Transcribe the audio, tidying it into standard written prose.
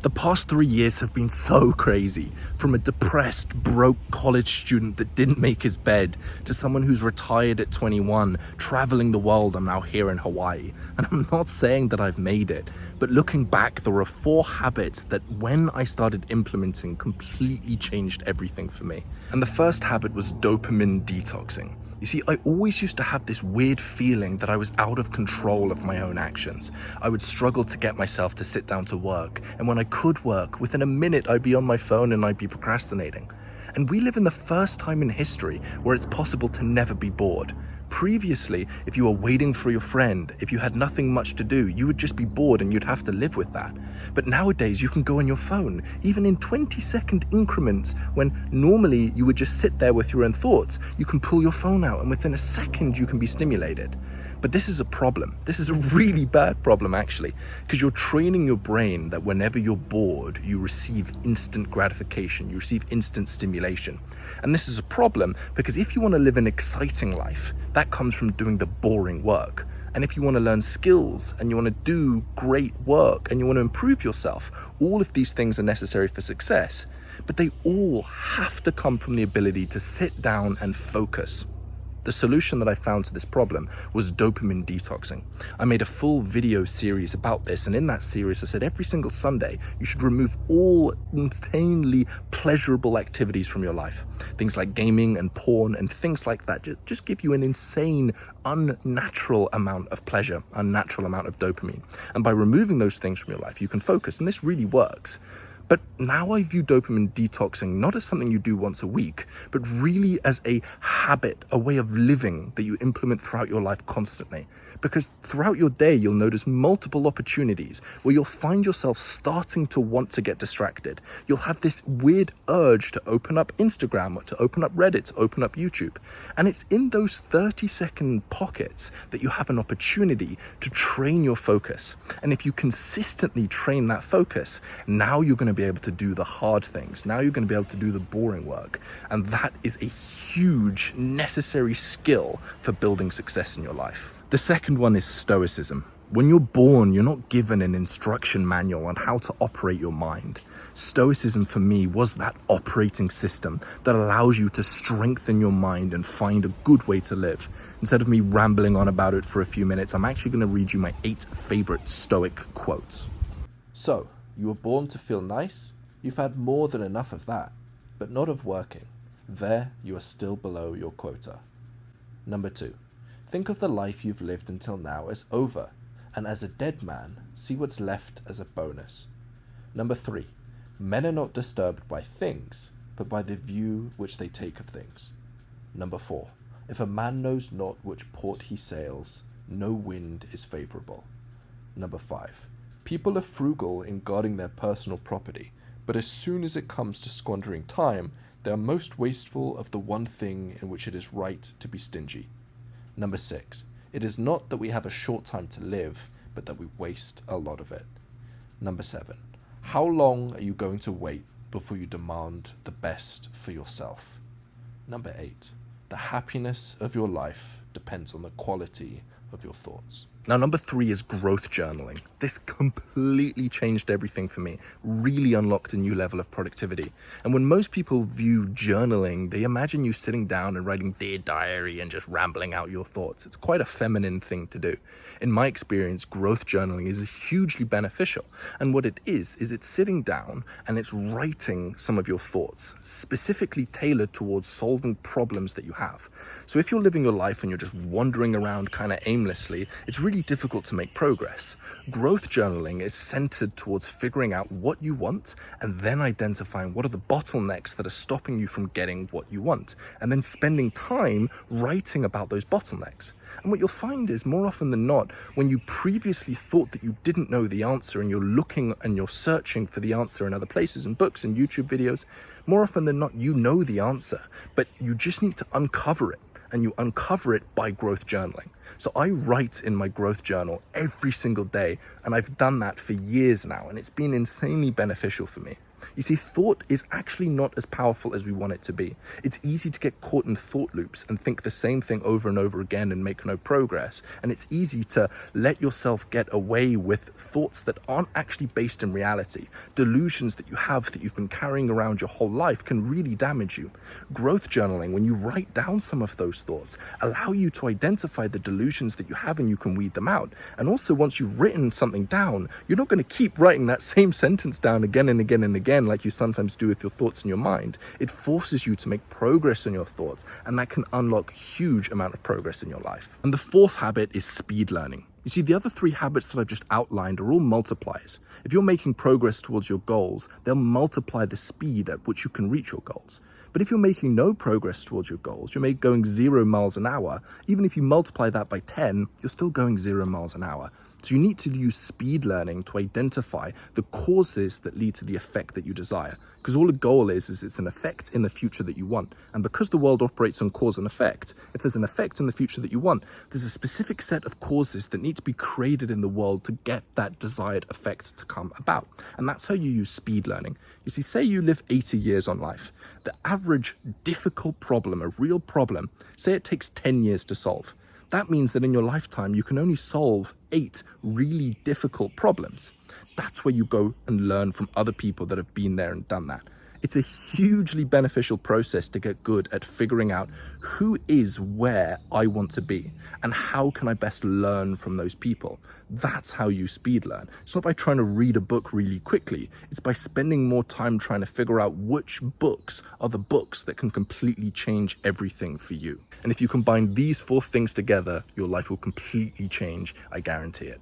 The past 3 years have been so crazy. From a depressed, broke college student that didn't make his bed, to someone who's retired at 21, traveling the world. I'm now here in Hawaii. And I'm not saying that I've made it, but looking back, there are 4 habits that when I started implementing completely changed everything for me. And the first habit was dopamine detoxing. You see, I always used to have this weird feeling that I was out of control of my own actions. I would struggle to get myself to sit down to work, and when I could work, within a minute I'd be on my phone and I'd be procrastinating. And we live in the first time in history where it's possible to never be bored. Previously, if you were waiting for your friend, if you had nothing much to do, you would just be bored and you'd have to live with that. But nowadays you can go on your phone, even in 20-second increments, when normally you would just sit there with your own thoughts. You can pull your phone out and within a second you can be stimulated. But this is a problem. This is a really bad problem actually, because you're training your brain that whenever you're bored, you receive instant gratification, you receive instant stimulation. And this is a problem because if you want to live an exciting life, that comes from doing the boring work. And if you want to learn skills and you want to do great work and you want to improve yourself, all of these things are necessary for success, but they all have to come from the ability to sit down and focus. The solution that I found to this problem was dopamine detoxing. I made a full video series about this, and in that series I said every single Sunday you should remove all insanely pleasurable activities from your life. Things like gaming and porn and things like that just give you an insane, unnatural amount of pleasure, unnatural amount of dopamine. And by removing those things from your life, you can focus, and this really works. But now I view dopamine detoxing not as something you do once a week, but really as a habit, a way of living that you implement throughout your life constantly. Because throughout your day, you'll notice multiple opportunities where you'll find yourself starting to want to get distracted. You'll have this weird urge to open up Instagram, or to open up Reddit, to open up YouTube. And it's in those 30-second pockets that you have an opportunity to train your focus. And if you consistently train that focus, now you're going to be able to do the hard things. Now you're going to be able to do the boring work. And that is a huge necessary skill for building success in your life. The second one is Stoicism. When you're born, you're not given an instruction manual on how to operate your mind. Stoicism for me was that operating system that allows you to strengthen your mind and find a good way to live. Instead of me rambling on about it for a few minutes, I'm actually going to read you my 8 favorite Stoic quotes. So, you were born to feel nice? You've had more than enough of that, but not of working. There, you are still below your quota. Number 2. Think of the life you've lived until now as over, and as a dead man, see what's left as a bonus. Number 3. Men are not disturbed by things, but by the view which they take of things. Number 4. If a man knows not which port he sails, no wind is favourable. Number 5. People are frugal in guarding their personal property, but as soon as it comes to squandering time, they are most wasteful of the one thing in which it is right to be stingy. Number 6. It is not that we have a short time to live, but that we waste a lot of it. Number 7. How long are you going to wait before you demand the best for yourself? Number 8. The happiness of your life depends on the quality of your thoughts. Now, number 3 is growth journaling. This completely changed everything for me, really unlocked a new level of productivity. And when most people view journaling, they imagine you sitting down and writing Dear Diary and just rambling out your thoughts. It's quite a feminine thing to do. In my experience, growth journaling is hugely beneficial. And what it is it's sitting down and it's writing some of your thoughts, specifically tailored towards solving problems that you have. So if you're living your life and you're just wandering around kind of aimlessly, it's really difficult to make progress. Growth journaling is centered towards figuring out what you want and then identifying what are the bottlenecks that are stopping you from getting what you want, and then spending time writing about those bottlenecks. And what you'll find is, more often than not, when you previously thought that you didn't know the answer and you're looking and you're searching for the answer in other places, in books and YouTube videos, more often than not you know the answer, but you just need to uncover it. And you uncover it by growth journaling. So I write in my growth journal every single day, and I've done that for years now, and it's been insanely beneficial for me. You see, thought is actually not as powerful as we want it to be. It's easy to get caught in thought loops and think the same thing over and over again and make no progress. And it's easy to let yourself get away with thoughts that aren't actually based in reality. Delusions that you have that you've been carrying around your whole life can really damage you. Growth journaling, when you write down some of those thoughts, allow you to identify the delusions that you have and you can weed them out. And also, once you've written something down, you're not going to keep writing that same sentence down again and again and again like you sometimes do with your thoughts in your mind. It forces you to make progress in your thoughts, and that can unlock huge amount of progress in your life. And the fourth habit is speed learning. You see, the other three habits that I've just outlined are all multipliers. If you're making progress towards your goals, they'll multiply the speed at which you can reach your goals. But if you're making no progress towards your goals, you're going 0 miles an hour, even if you multiply that by 10, you're still going 0 miles an hour. So you need to use speed learning to identify the causes that lead to the effect that you desire. Because all the goal is it's an effect in the future that you want. And because the world operates on cause and effect, if there's an effect in the future that you want, there's a specific set of causes that need to be created in the world to get that desired effect to come about. And that's how you use speed learning. You see, say you live 80 years on life. The average difficult problem, a real problem, say it takes 10 years to solve. That means that in your lifetime, you can only solve 8 really difficult problems. That's where you go and learn from other people that have been there and done that. It's a hugely beneficial process to get good at figuring out who is where I want to be and how can I best learn from those people. That's how you speed learn. It's not by trying to read a book really quickly. It's by spending more time trying to figure out which books are the books that can completely change everything for you. And if you combine these 4 things together, your life will completely change. I guarantee it.